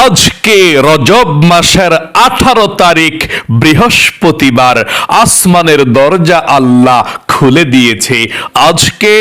আজকে রজব মাসের 18 তারিখ বৃহস্পতিবার, আসমানের দরজা আল্লাহ খুলে দিয়েছে। আজকে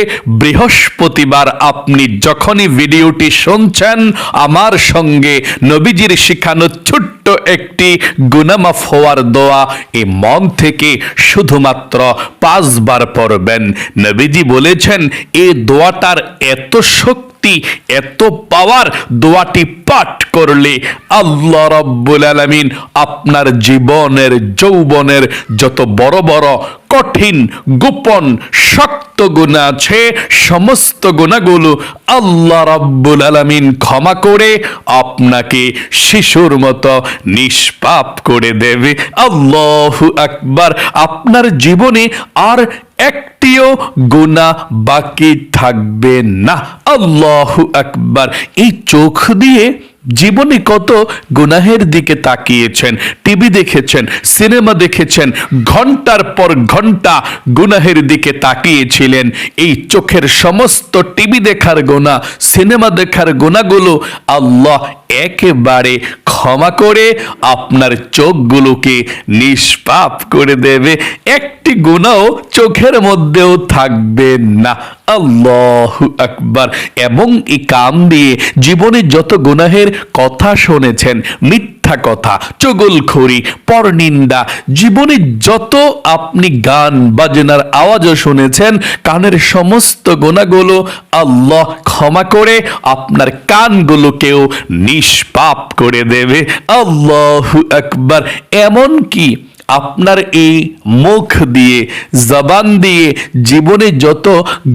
বৃহস্পতিবার আপনি যখনই ভিডিওটি শুনছেন, আমার সঙ্গে নবীজির শিখানো ছোট্ট একটি গুনাহ মাফ হওয়ার দোয়া এই মন থেকে শুধুমাত্র 5 বার পড়বেন। নবীজি বলেছেন এই দোয়াটার এত শক্তি, এত পাওয়ার, দোয়াটি পাঠ করলে আল্লাহ রাব্বুল আলামিন আপনার জীবনের যৌবনের যত বড় বড় কঠিন গোপন শক্ত গুনাহ আছে, সমস্ত গুনাহগুলো আল্লাহ রাব্বুল আলামিন ক্ষমা করে আপনাকে শিশুর মতো নিষ্পাপ করে দেবে। আল্লাহু আকবার। আপনার জীবনে আর একটিও গুনাহ বাকি থাকবে না। আল্লাহু আকবার। এই চোখ দিয়ে জীবনে কত গুনাহের দিকে তাকিয়েছেন, টিভি দেখেছেন, সিনেমা দেখেছেন, ঘন্টার পর ঘন্টা গুনাহের দিকে তাকিয়েছিলেন। এই চোখের সমস্ত টিভি দেখার গুনাহ, সিনেমা দেখার গুনাহগুলো আল্লাহ একেবারে ক্ষমা করে আপনার চোখগুলোকে নিষ্পাপ করে দেবে। একটি গুনাহ চোখের মধ্যেও থাকবে না। আল্লাহু আকবার। এবং এই কান দিয়ে জীবনে যত গুনাহের কথা শুনেছেন, মিথ্যা কথা, চুগলখড়ি, পরনিন্দা, জীবনে যত আপনি গান বাজনার আওয়াজও শুনেছেন, কানের সমস্ত গুনাহগুলো আল্লাহ ক্ষমা করে আপনার কানগুলোকেও নিষ্পাপ করে দেবে। আল্লাহু আকবার। এমন কি আপনার এই মুখ দিয়ে, জবান দিয়ে জীবনে যত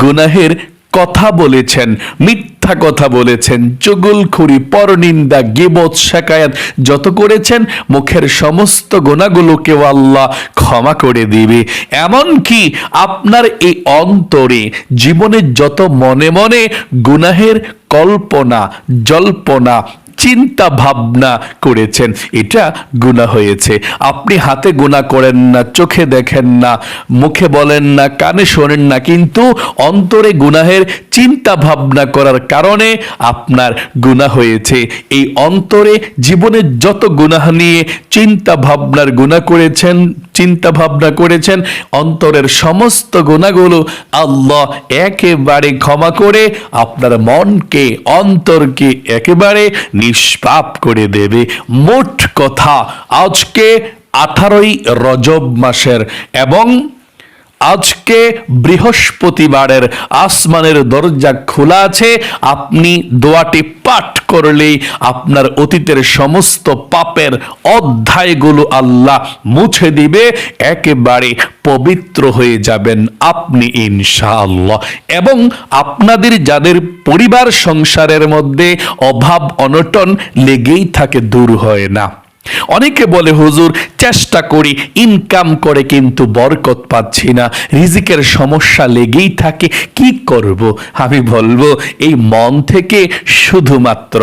গুনাহের কথা বলেছেন, মিথ্যা কথা বলেছেন, চুগলখড়ি, পরনিন্দা, গীবত, শিকায়াত যত করেছেন, মুখের সমস্ত গুনাহগুলোকেও আল্লাহ ক্ষমা করে দিবে। এমন কি আপনার এই অন্তরে জীবনে যত মনে মনে গুনাহের কল্পনা, জল্পনা, চিন্তা ভাবনা করেছেন, এটা গুনাহ হয়েছে। আপনি হাতে গুনাহ করেন না, চোখে দেখেন না, মুখে বলেন না, কানে শোনেন না, কিন্তু অন্তরে গুনাহের চিন্তা ভাবনা করার কারণে আপনার গুনাহ হয়েছে। এই অন্তরে জীবনে যত গুনাহ নিয়ে চিন্তা ভাবনার গুনাহ করেছেন, চিন্তা ভাবনা করেছেন, অন্তরের সমস্ত গুনাহগুলো আল্লাহ একেবারে ক্ষমা করে আপনার মনকে, অন্তরকে একেবারে নিষ্পাপ করে দেবে। মোট কথা, আজকে 18ই রজব মাসের এবং আজকে বৃহস্পতিবারের আসমানের দরজা খোলা আছে। আপনি দোয়াটি পাঠ করলেই আপনার অতীতের সমস্ত পাপের অধ্যায়গুলো আল্লাহ মুছে দিবে, একেবারে পবিত্র হয়ে যাবেন আপনি ইনশাআল্লাহ। এবং আপনাদের যাদের পরিবার সংসারের মধ্যে অভাব অনটন লেগেই থাকে, দূর হয় না। অনেকে বলে হুজুর চেষ্টা করি, ইনকাম করে কিন্তু বরকত পাচ্ছি না, রিজিকের সমস্যা লেগেই থাকে, কি করব? আমি বলবো এই মন থেকে শুধুমাত্র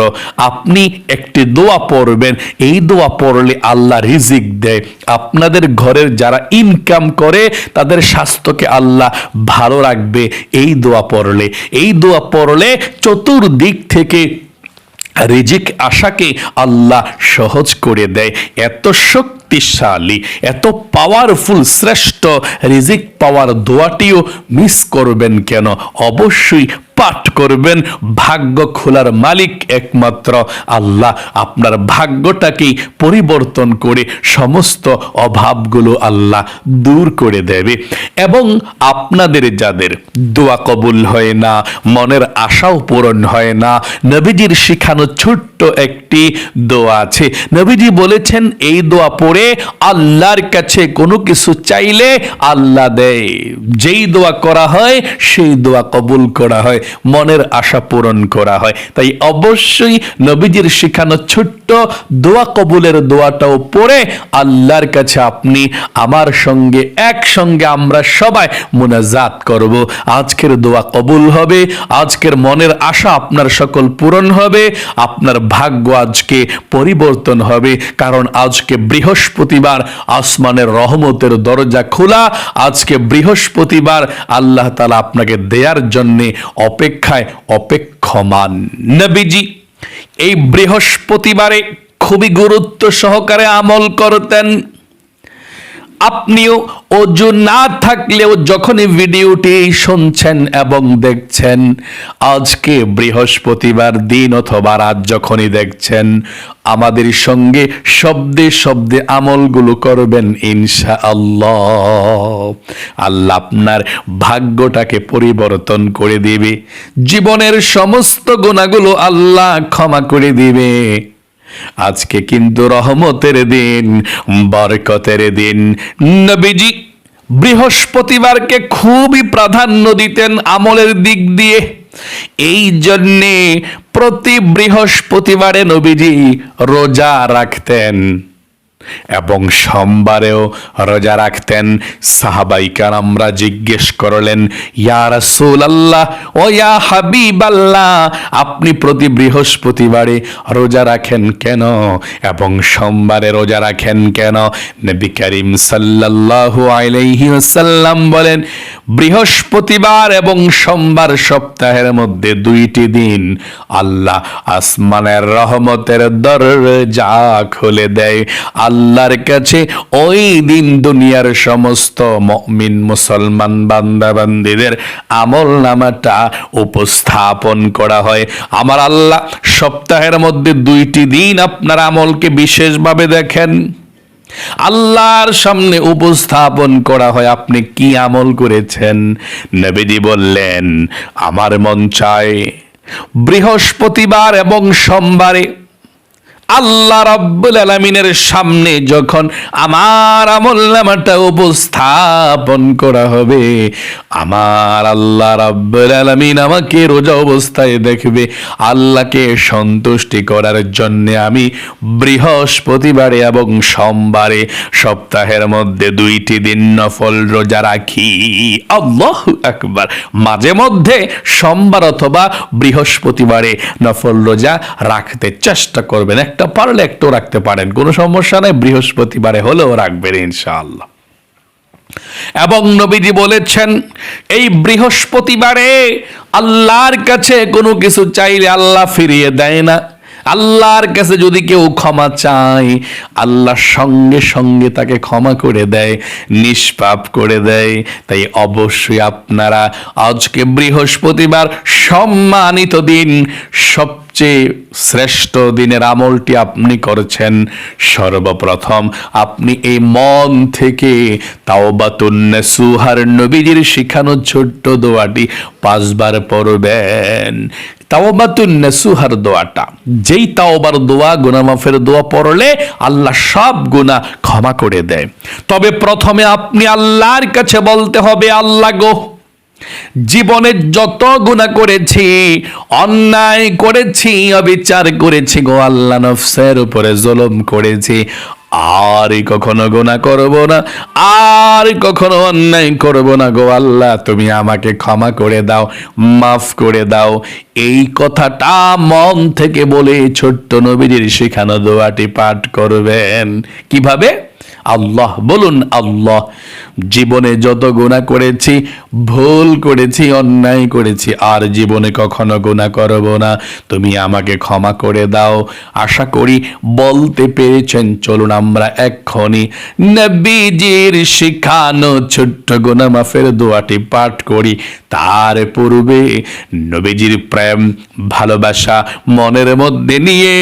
আপনি একটি দোয়া পড়বেন। এই দোয়া পড়লে আল্লাহ রিজিক দেয়। আপনাদের ঘরের যারা ইনকাম করে তাদের স্বাস্থ্যকে আল্লাহ ভালো রাখবে এই দোয়া পড়লে। এই দোয়া পড়লে চতুর্দিক থেকে রিজিক আশাকে আল্লাহ সহজ করে দেয়। এত শক্তিশালী, এত পাওয়ারফুল, শ্রেষ্ঠ রিজিক পাওয়ার দোয়াটিও মিস করবেন কেন? অবশ্যই পাঠ করবেন। ভাগ্য খোলার মালিক একমাত্র আল্লাহ। আপনার ভাগ্যটাকেই পরিবর্তন করে সমস্ত অভাবগুলো আল্লাহ দূর করে দেবে। এবং আপনাদের যাদের দোয়া কবুল হয় না, মনের আশাও পূরণ হয় না, নবীজির শিখানো ছোট্ট একটি দোয়া আছে। নবীজি বলেছেন এই দোয়া পড়ে আল্লাহর কাছে কোনো কিছু চাইলে আল্লাহ দেয়। যেই দোয়া করা হয় সেই দোয়া কবুল করা হয়, মনের আশা পূরণ করা হয়। তাই অবশ্যই নবীজির শিখানো ছোট্ট দোয়া কবুলের দোয়াটাও পড়ে আল্লাহর কাছে আপনি আমার সঙ্গে একসঙ্গে আমরা সবাই মুনাজাত করব। আজকের দোয়া কবুল হবে, আজকের মনের আশা আপনার সকল পূরণ হবে, আপনার ভাগ্য আজকে পরিবর্তন হবে। কারণ আজকে বৃহস্পতিবার, আসমানের রহমতের দরজা খোলা। আজকে বৃহস্পতিবার, আল্লাহ তাআলা আপনাকে দেয়ার জন্য অপেক্ষায় অপেক্ষমান। নবীজি এই বৃহস্পতিবারে খুবই গুরুত্ব সহকারে আমল করতেন। আপনিও ওযু না থাকলেও যখনই ভিডিওটি শুনছেন এবং দেখছেন, আজকে বৃহস্পতিবার দিন অথবা রাত যখনই দেখছেন, আমাদের সঙ্গে শব্দে শব্দে আমলগুলো করবেন ইনশাআল্লাহ। আল্লাহ আপনার ভাগ্যটাকে পরিবর্তন করে দিবে, জীবনের সমস্ত গুনাহগুলো আল্লাহ ক্ষমা করে দিবে। আজকে কিন্তু রহমতের দিন, বরকতের দিন। নবীজি বৃহস্পতিবারকে খুবই প্রাধান্য দিতেন আমলের দিক দিয়ে। এই জন্যে প্রতি বৃহস্পতিবারে নবীজি রোজা রাখতেন এবং সোমবারেও রোজা রাখতেন। সাহাবায়ে কেরামরা জিজ্ঞেস করলেন, ইয়া রাসূলুল্লাহ ও ইয়া হাবিবাল্লাহ, আপনি প্রতি বৃহস্পতিবারে রোজা রাখেন কেন এবং সোমবারে রোজা রাখেন কেন? নবী করিম সাল্লাল্লাহু আলাইহি ওয়াসাল্লাম বলেন, বৃহস্পতিবার এবং সোমবার সপ্তাহের মধ্যে দুইটি দিন আল্লাহ আসমানের রহমতের দরজা খুলে দেয়। আল্লাহর কাছে ওই দিন দুনিয়ার সমস্ত মুমিন মুসলমান বান্দা বান্দীদের আমল নামাটা উপস্থাপন করা হয়। আমার আল্লাহ সপ্তাহের মধ্যে দুইটি দিন আপনার আমলকে বিশেষভাবে দেখেন, আল্লাহর সামনে উপস্থাপন করা হয় আপনি কি আমল করেছেন। নবীজি বললেন, আমার মন চায় বৃহস্পতিবার এবং সোমবারে আল্লাহ রাব্বুল আলামিনের সামনে যখন আমার আমলনামাটা উপস্থাপন করা হবে, আমার আল্লাহ রাব্বুল আলামিন আমাকে রোজা অবস্থায় দেখবে। আল্লাহকে সন্তুষ্টি করার জন্য আমি বৃহস্পতিবারে এবং সোমবারে সপ্তাহের মধ্যে দুইটি দিন নফল রোজা রাখি। আল্লাহু আকবার। মাঝে মধ্যে সোমবার অথবা বৃহস্পতিবারে নফল রোজা রাখতে চেষ্টা করবেন। একটা পারলে একটু রাখতে পারেন, কোনো সমস্যা নেই, বৃহস্পতিবারে হলেও রাখবেন ইনশাআল্লাহ। এবং নবীজি বলেছেন, এই বৃহস্পতিবারে আল্লাহর কাছে কোনো কিছু চাইলে আল্লাহ ফিরিয়ে দেয় না। আল্লাহর কাছে যদি কেউ ক্ষমা চায়, আল্লাহ সঙ্গে সঙ্গে তাকে ক্ষমা করে দেয়, নিষ্পাপ করে দেয়। তাই অবশ্যই আপনারা আজকে বৃহস্পতিবার সম্মানিত দিন, সবচেয়ে শ্রেষ্ঠ দিনের আমলটি আপনি করছেন। সর্বপ্রথম আপনি এই মন থেকে তাওবাতুন নাসুহার নবীজির শিখানো ছোট্ট দোয়াটি 5 বার পড়বেন। তাওবাতুন নাসুহার দোয়াটা, যেই তাওবার দোয়া, গুনাহ মাফের দোয়া পড়লে আল্লাহ সব গুনাহ ক্ষমা করে দেয়। তবে প্রথমে আপনি আল্লাহর কাছে বলতে হবে, আল্লাহ গো, জীবনে যত গুনাহ করেছি, অন্যায় করেছি, অবিচার করেছি গো আল্লাহ, নফসের উপরে জুলুম করেছি, আর কখনো গুনাহ করব না, আর কখনো অন্যায় করব না গো আল্লাহ, তুমি আমাকে ক্ষমা করে দাও, মাফ করে দাও। এই কথাটা মন থেকে বলে ছোট্ট নবীজির শেখানো দোয়াটি পাঠ করবেন। কিভাবে? আল্লাহ বলুন, আল্লাহ, জীবনে যত গুনাহ করেছি, ভুল করেছি, অন্যায় করেছি, আর জীবনে কখনো গুনাহ করব না, তুমি আমাকে ক্ষমা করে দাও। আশা করি বলতে পেরেছেন। চলুন আমরা এক্ষুনি নবীজির শিখানো ছোট্ট গুনাহ মাফের দোয়াটি পাঠ করি। তার পূর্বে নবীজির প্রেম ভালোবাসা মনের মধ্যে নিয়ে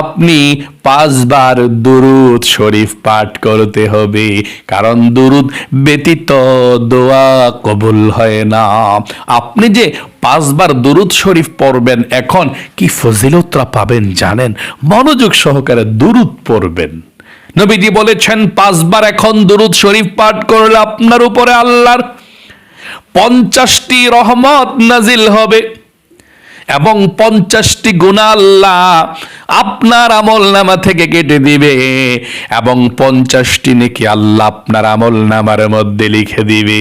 আপনি 5 বার দুরূদ শরীফ পাঠ করতে হবে, কারণ দুরূদ ব্যতীত দোয়া কবুল হয় না। আপনি যে 5 বার দুরূদ শরীফ পড়বেন, এখন কি ফজিলতটা পাবেন জানেন? মনোযোগ সহকারে দুরূদ পড়বেন। নবীজি বলেছেন, 5 বার এখন দুরূদ শরীফ পাঠ করলে আপনার উপরে আল্লাহর 50টি রহমত নাজিল হবে এবং 50টি গুনাহ আল্লাহ আপনার আমলনামা থেকে কেটে দিবে এবং 50টি নেকি আল্লাহ আপনার আমলনামার মধ্যে লিখে দিবে।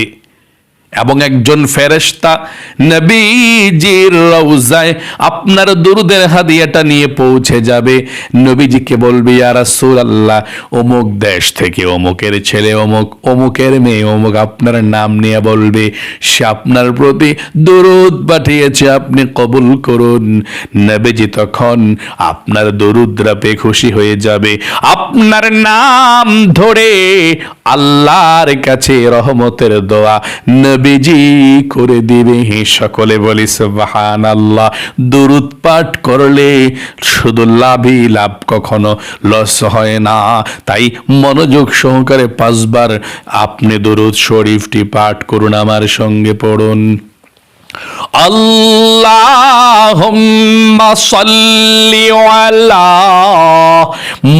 এবং একজন ফেরেশতা নবীজির রওজায় আপনার দুরুদের হাদিয়াটা নিয়ে পৌঁছে যাবে। নবীজিকে বলবে, ইয়া রাসূলুল্লাহ, অমুক দেশ থেকে অমুকের ছেলে অমুক, অমুকের মেয়ে অমুক আপনার নাম নিয়ে বলবে, সে আপনার প্রতি দুরুদ পাঠিয়েছে, আপনি কবুল করুন। নবীজি তখন আপনার দুরুদরা পেয়ে খুশি হয়ে যাবে, আপনার নাম ধরে আল্লাহর কাছে রহমতের দোয়া নবীজি করে দিবে। সকলে বলি সুবহানাল্লাহ। দুরুদ পাঠ করলে শুধু লাভই লাভ, কখনো লস হয় না। তাই মনোযোগ সহকারে 5 বার আপনি দুরুদ শরীফটি পাঠ করুন, আমার সঙ্গে পড়ুন। আল্লাহুম্মা সাল্লি আলা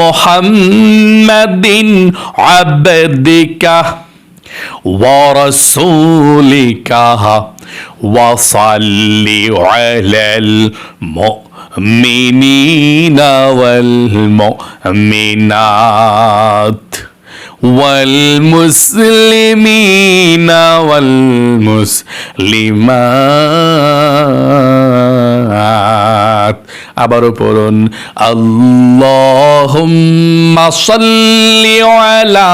মুহাম্মাদিন আবদিকা ওয়া রাসূলিকা ওয়া সাল্লি আলাল মুমিনিনা ওয়াল মুমিনাত والمسلمين والمسلمات আবারও পড়ুন, আল্লাহুম্মা সাল্লি আলা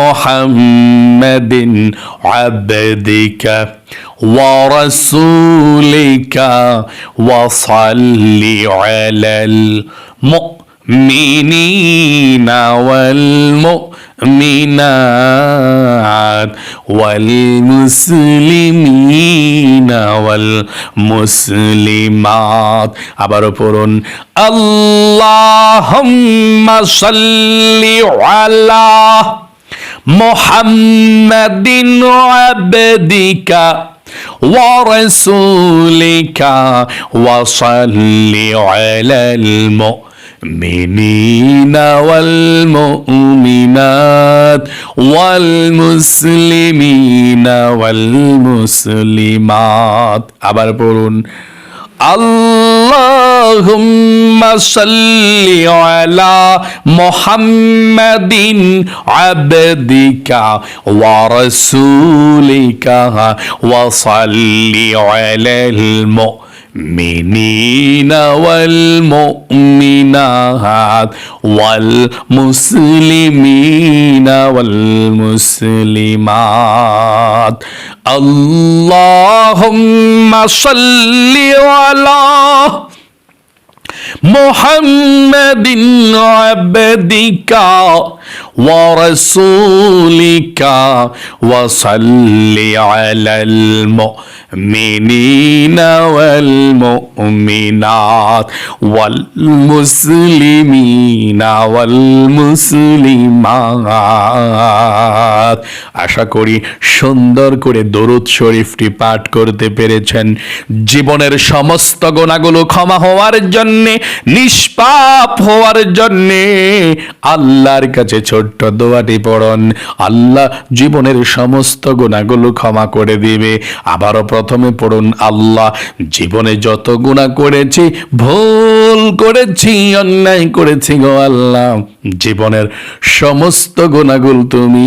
মুহাম্মাদিন আবদিকা ওয়া রাসূলিকা ওয়া সাল্লি আলাল মুমিনিনা ওয়াল মুমিনাত ওয়াল মুসলিমিনা ওয়াল মুসলিমাত। আবারও পড়ুন, আল্লাহুম্মা সাল্লি আলা মুহাম্মাদিন আবদিকা ওয়া রাসূলিকা ওয়া সাল্লি আলাল المؤمنين والمؤمنات والمسلمين والمسلمات আবার পড়ুন, আল্লাহুম্মা সাল্লি আলা মুহাম্মাদিন আবদিকা ওয়া রাসূলিকা ওয়া সাল্লি আলাল المؤمنين والمؤمنات والمسلمين والمسلمات اللهم صل على محمد عبدك ورسولك وصل على المؤمنين والمؤمنات والمسلمين والمسلمات। আশা করি সুন্দর করে দরুদ শরীফটি পাঠ করতে পেরেছেন। জীবনের সমস্ত গুনাহগুলো ক্ষমা হওয়ার জন্যে, নিষ্পাপ হওয়ার জন্যে আল্লাহর কাছে ছোট্ট দোয়াটি পড়ুন। আল্লাহ জীবনের সমস্ত গুনাহগুলো ক্ষমা করে দিবে। আবারও প্রথমে পড়ুন, আল্লাহ জীবনে যত গুনাহ করেছি, ভুল করেছি, অন্যায় করেছি গো আল্লাহ, জীবনের সমস্ত গুনাহগুলো তুমি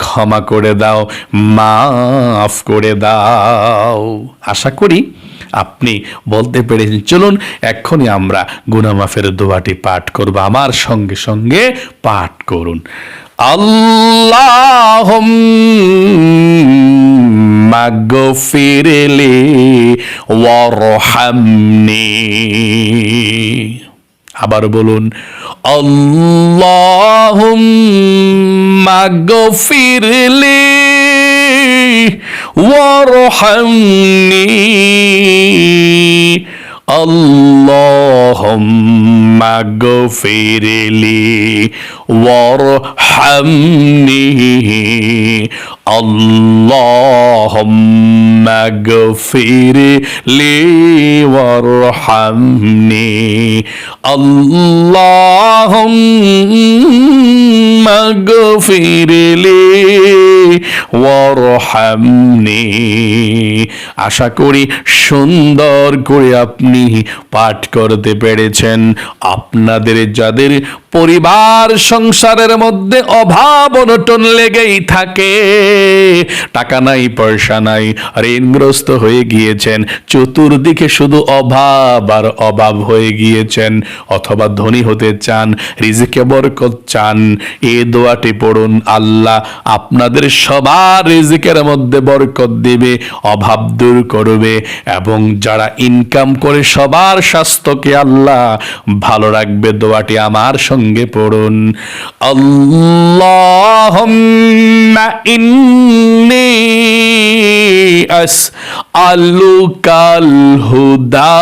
ক্ষমা করে দাও, মাফ করে দাও। আশা করি আপনি বলতে পেরেছেন। চলুন এক্ষুনি আমরা গুনাহ মাফের দোয়াটি পাঠ করব, আমার সঙ্গে সঙ্গে পাঠ করুন। আল্লাহুম্মা গফিরলি ওয়ারহামনি। আবার বলুন, আল্লাহুম্মা গফিরলি ওয়ারহামনি। আল্লাহুম্মা গফিরলি ওয়ারহামনি। আল্লাহুম্মা গফিরলি ওয়ারহামনি। আল্লাহুম্মা গফিরলি ওয়ারহামনি। আশা করি সুন্দর করে আপনি পাঠ করতে পেরেছেন। আপনাদের যাদের পরিবার সংসারের মধ্যে অভাব অনটন লেগেই থাকে, টাকা নাই পয়সা নাই, ঋণগ্রস্ত হয়ে গিয়েছেন, চতুর্দিকে শুধু অভাব আর অভাব হয়ে গিয়েছেন, অথবা ধনী হতে চান, রিজিকে বরকত চান, এই দোয়াটি পড়ুন। আল্লাহ আপনাদের সবার রিজিকের মধ্যে বরকত দিবে, অভাব দূর করবে, এবং যারা ইনকাম করে সবার স্বাস্থ্যকে আল্লাহ ভালো রাখবে। দোয়াটি আমার সঙ্গে পড়ুন। আল্লাহুম্মা ইন্নী আসআলুকাল হুদা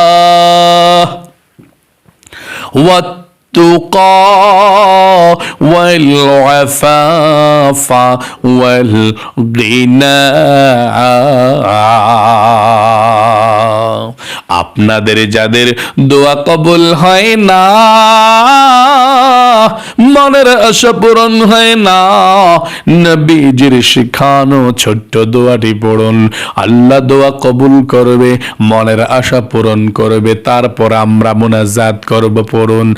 والتقى والعفاف والغنى। আপনাদের যাদের দোয়া কবুল হয় না, মনের আশা পূরণ হয় না, নবীজির শিখানো ছোট্ট দোয়াটি পড়ুন, আল্লাহ দোয়া কবুল করবে, মনের আশা পূরণ করবে। তারপর আমরা মুনাজাত করব। পড়ুন,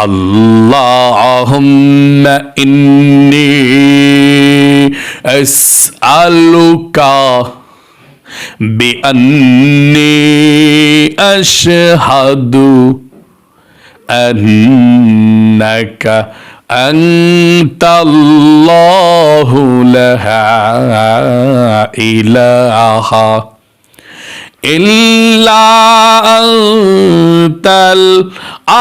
আল্লাহুম্মা ইন্নী আসআলুকা বিআন্নী আশহাদু আন্নাকা আনতাল্লাহু লা ইলাহা ইল্লা আনতাল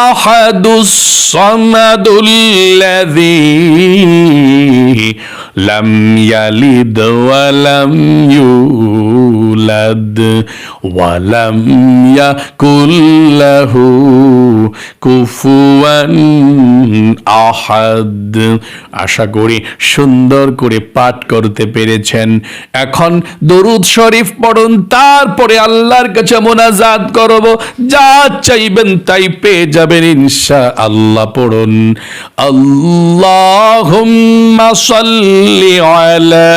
আহাদুস সামাদুল্লাযী লাম ইয়ালিদ ওয়া লাম ইউলাদ ওয়া লাম ইয়াকুল লাহু কুফুয়ান আহাদ। আশা করি সুন্দর করে পাঠ করতে পেরেছেন। এখন দরুদ শরীফ পড়ুন, তারপরে আল্লাহর কাছে মোনাজাত করব। যা চাইবেন তাই পেয়ে যাবেন ইনশাআল্লাহ। পড়ুন, আল্লাহুম্মা সাল্লি আলা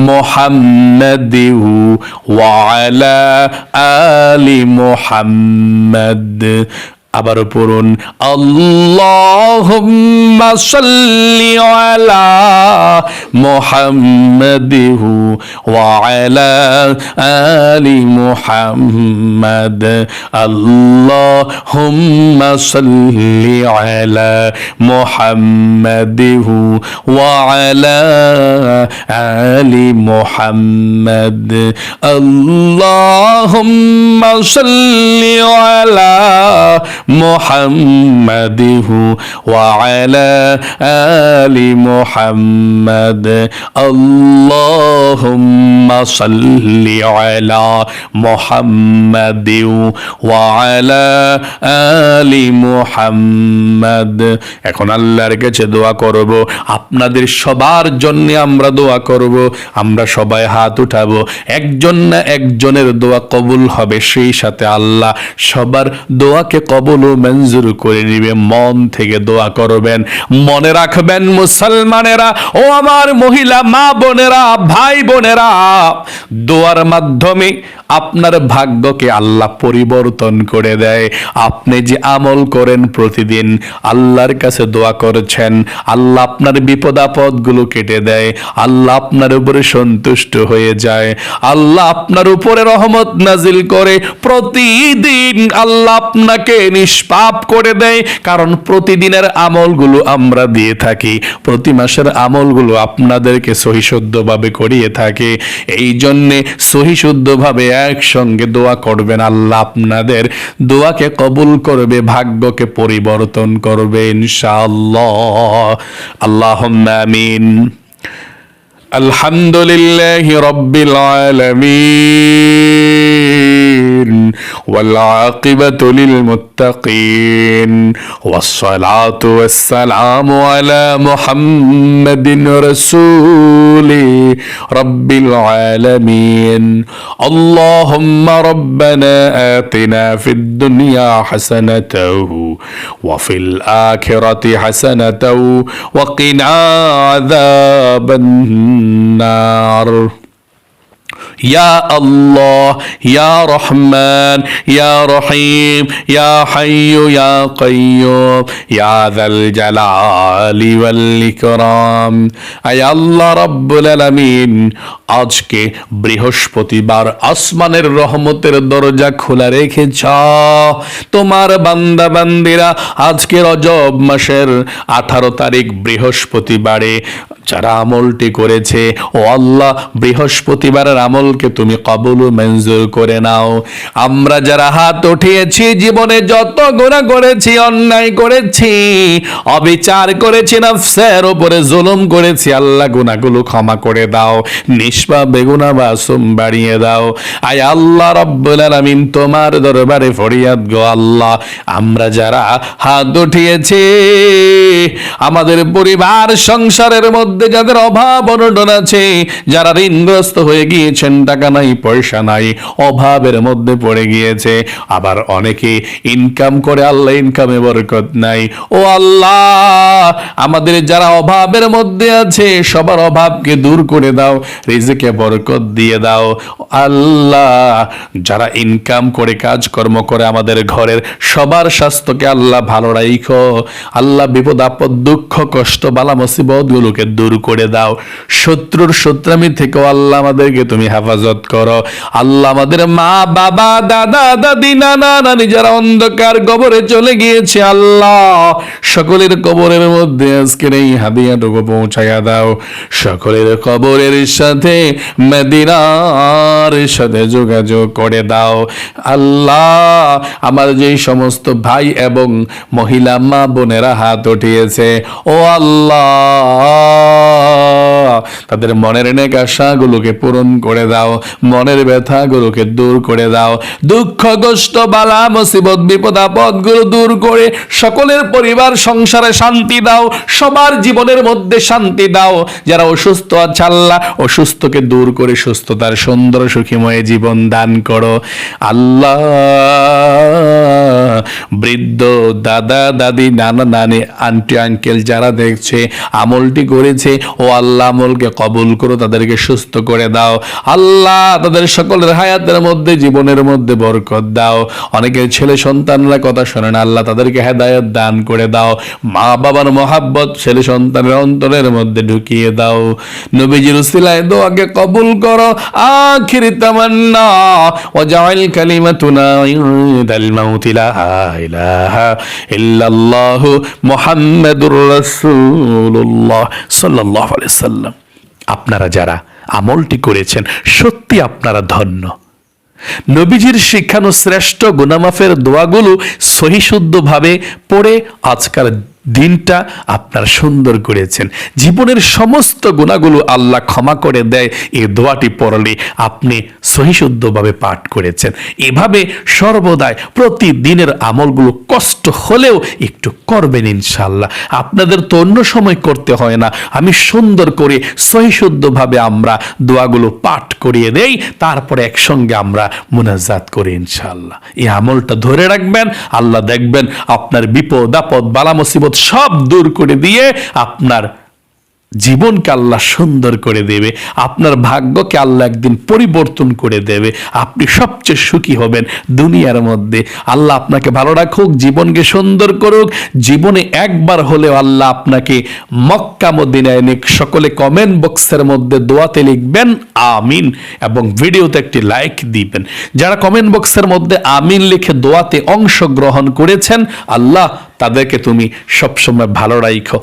মুহাম্মাদিন ওয়া আলা আলি মুহাম্মাদ। আবারও পড়ুন, আল্লাহুম্মা সাল্লি আলা মুহাম্মাদিন ওয়া আলা আলি মুহাম্মাদ। আল্লাহুম্মা সাল্লি আলা মুহাম্মাদিন ওয়া আলা আলি মুহাম্মাদ। আল্লাহুম্মা সাল্লি আলা মুহাম্মাদিহু ওয়া আলা আলি মুহাম্মাদ। আল্লাহুম্মা সাল্লি আলা মুহাম্মাদিহু ওয়া আলা আলি মুহাম্মাদ। এখন আল্লাহর কাছে দোয়া করব, আপনাদের সবার জন্য আমরা দোয়া করব। আমরা সবাই হাত উঠাবো, একজন না একজনের দোয়া কবুল হবে, সেই সাথে আল্লাহ সবার দোয়াকে কবুল ও মঞ্জুর করে নিবে। মন থেকে দোয়া করবেন। মনে রাখবেন মুসলমানেরা, ও আমার মহিলা মা বোনেরা, ভাই বোনেরা, দোয়ার মাধ্যমে আপনার ভাগ্যকে আল্লাহ পরিবর্তন করে দেয়। আপনি যে আমল করেন, প্রতিদিন আল্লাহর কাছে দোয়া করছেন, আল্লাহ আপনার বিপদ আপদগুলো কেটে দেয়, আল্লাহ আপনার উপরে সন্তুষ্ট হয়ে যায়, আল্লাহ আপনার উপরে রহমত নাজিল করে। প্রতিদিন আল্লাহ আপনাকে নিষ্পাপ করে দেয়, কারণ প্রতিদিনের আমলগুলো আমরা দিয়ে থাকি, প্রতি মাসের আমলগুলো আপনাদেরকে সহিশুদ্ধভাবে করিয়ে থাকে। এই জন্যে সহিশুদ্ধভাবে একসঙ্গে দোয়া করবেন, আল্লাহ আপনাদের দোয়াকে কবুল করবে, ভাগ্যকে পরিবর্তন করবে ইনশাআল্লাহ। আল্লাহুম্মা আমিন। আলহামদুলিল্লাহি রাব্বিল আলামিন ওয়াল আকিবাতু লিল মুত্তাকিন ওয়াসসালাতু ওয়াসসালামু আলা মুহাম্মাদিন রাসূলি রাব্বিল আলামিন। আল্লাহুম্মা রাব্বানা আতিনা ফিদ দুনিয়া হাসানাতাও ওয়া ফিল আখিরাতি হাসানাতাও ওয়া কিনা আযাবান النار ইয়া আল্লাহ, ইয়া রহমান, ইয়া রহিম, ইয়া হাইয়্যু ইয়া কাইয়্যুম, ইয়া যাল জালালি ওয়াল ইকরাম। আয় আল্লাহ রাব্বুল আলামিন, আজকে বৃহস্পতিবার আসমানের রহমতের দরজা খোলা রেখেছ। তোমার বান্দা বান্দিরা আজকে রজব মাসের 18 তারিখ বৃহস্পতিবারে যারা আমলটি করেছে, ও আল্লাহ বৃহস্পতিবারের আমলকে তুমি কবুল ও মঞ্জুর করে নাও। আমরা যারা হাত উঠিয়েছি, জীবনে যত গুনাহ করেছি, অন্যায় করেছি, অবিচার করেছি, নফসের উপরে জুলুম করেছি, আল্লাহ গুনাহগুলো ক্ষমা করে দাও, নিষ্পাপ বেগুনাহ মাসুম বাড়িয়ে দাও। আয় আল্লাহ রাব্বুল আলামিন, তোমার দরবারে ফরিয়াদ গো আল্লাহ, আমরা যারা হাত উঠিয়েছি, আমাদের পরিবার সংসারের মধ্যে যাদের অভাব অনটন আছে, যারা ঋণগ্রস্ত হয়ে গিয়েছেন, টাকা নাই পয়সা নাই, অভাবের মধ্যে পড়ে গিয়েছে, আবার অনেকে ইনকাম করে আল্লাহ ইনকামে বরকত নাই, ও আল্লাহ আমাদের যারা অভাবের মধ্যে আছে সবার অভাবকে দূর করে দাও, রিজিকে বরকত দিয়ে দাও। আল্লাহ যারা ইনকাম করে কাজকর্ম করে আমাদের ঘরের সবার স্বাস্থ্যকে আল্লাহ ভালো রাখো। আল্লাহ বিপদ আপদ দুঃখ কষ্ট বালা মুসিবত গুলোকে দূর করে দাও। শত্রুর শত্রামি থেকে আল্লাহ আমাদেরকে তুমি হেফাজত করো। আল্লাহ আমাদের মা বাবা দাদা দাদি নানা নানি যারা অন্ধকার কবরে চলে গিয়েছে, আল্লাহ সকলের কবরের মধ্যে আজকের এই হাদিয়াটুকু পৌঁছায়া দাও। সকলের কবরের সাথে মদিনার সাথে যোগাযোগ করে দাও। আল্লাহ আমার যে সমস্ত ভাই এবং মহিলা মা বোনেরা হাত উঠিয়েছে, ও আল্লাহ তাদের মনের নেক আশাগুলোকে পূরণ করে দাও, মনের ব্যথাগুলোকে দূর করে দাও, দুঃখ কষ্ট বালা মুসিবত বিপদ আপদ গুলো দূর করে সকলের পরিবার সংসারে শান্তি দাও, সবার জীবনের মধ্যে শান্তি দাও। যারা অসুস্থ আছে আল্লাহ অসুস্থকে দূর করে সুস্থতার সুন্দর সুখীময় জীবন দান করো। আল্লাহ বৃদ্ধ দাদা দাদি নানা নানি আন্টি আঙ্কেল যারা দেখছে আমলটি করেছে, ও আল্লাহ আমলকে কবুল করো, তাদেরকে সুস্থ করে দাও। আল্লাহ তাদের সকলের হায়াতের মধ্যে জীবনের মধ্যে বরকত দাও। অনেকের ছেলে সন্তানরা কথা শোনে না, আল্লাহ তাদেরকে হেদায়েত দান করে দাও। মা বাবার মহাব্বত ছেলে সন্তানের অন্তরের মধ্যে ঢুকিয়ে দাও। নবীজির উসিলায় দোয়াকে কবুল করো। আখিরি তামান্না ওয়াজআল কালিমাতুনা ইনদাল মাউতি লা ইলাহা ইল্লাল্লাহ মুহাম্মাদুর রাসূলুল্লাহ সাল্লাল্লাহু আলাইহি সাল্লাম। আপনারা যারা আমলটি করেছেন সত্যি আপনারা ধন্য। নবীজির শিখানো শ্রেষ্ঠ গুনাহ মাফের দোয়াগুলো সহিশুদ্ধভাবে পড়ে আজকাল দিনটা আপনার সুন্দর করেছেন। জীবনের সমস্ত গুনাহগুলো আল্লাহ ক্ষমা করে দেয় এই দোয়াটি পড়লে আপনি সহিশুদ্ধভাবে পাঠ করেছেন। এভাবে সর্বদাই প্রতিদিনের আমলগুলো কষ্ট হলেও একটু করবেন ইনশাআল্লাহ। আপনাদের তো অন্য সময় করতে হয় না, আমি সুন্দর করে সহিশুদ্ধভাবে আমরা দোয়াগুলো পাঠ করিয়ে দেই, তারপরে একসঙ্গে আমরা মুনাজাত করি ইনশাআল্লাহ। এই আমলটা ধরে রাখবেন, আল্লাহ দেখবেন আপনার বিপদ আপদ বালা মুসিবত সব দূর করে দিয়ে আপনার জীবনকে আল্লাহ সুন্দর করে দেবে, আপনার ভাগ্যকে আল্লাহ একদিন পরিবর্তন করে দেবে, আপনি সবচেয়ে সুখী হবেন দুনিয়ার মধ্যে। আল্লাহ আপনাকে ভালো রাখুক, জীবনকে সুন্দর করুক। জীবনে একবার হলেও আল্লাহ আপনাকে মক্কা মদিনায় নিক। সকলে কমেন্ট বক্সের মধ্যে দোয়াতে লিখবেন আমিন এবং ভিডিওতে একটি লাইক দিবেন। যারা কমেন্ট বক্সের মধ্যে আমিন লিখে দোয়াতে অংশগ্রহণ করেছেন, আল্লাহ তাদেরকে তুমি সবসময় ভালো রাখো,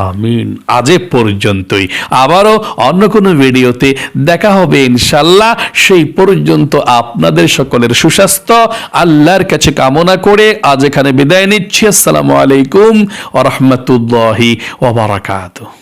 আমিন। আজ পর্যন্তই, আবারও অন্য কোনো ভিডিওতে দেখা হবে ইনশাল্লাহ। সেই পর্যন্ত আপনাদের সকলের সুস্বাস্থ্য আল্লাহর কাছে কামনা করে আজ এখানে বিদায় নিচ্ছি। আসসালামু আলাইকুম ওয়া রাহমাতুল্লাহি ওয়া বারাকাতুহু।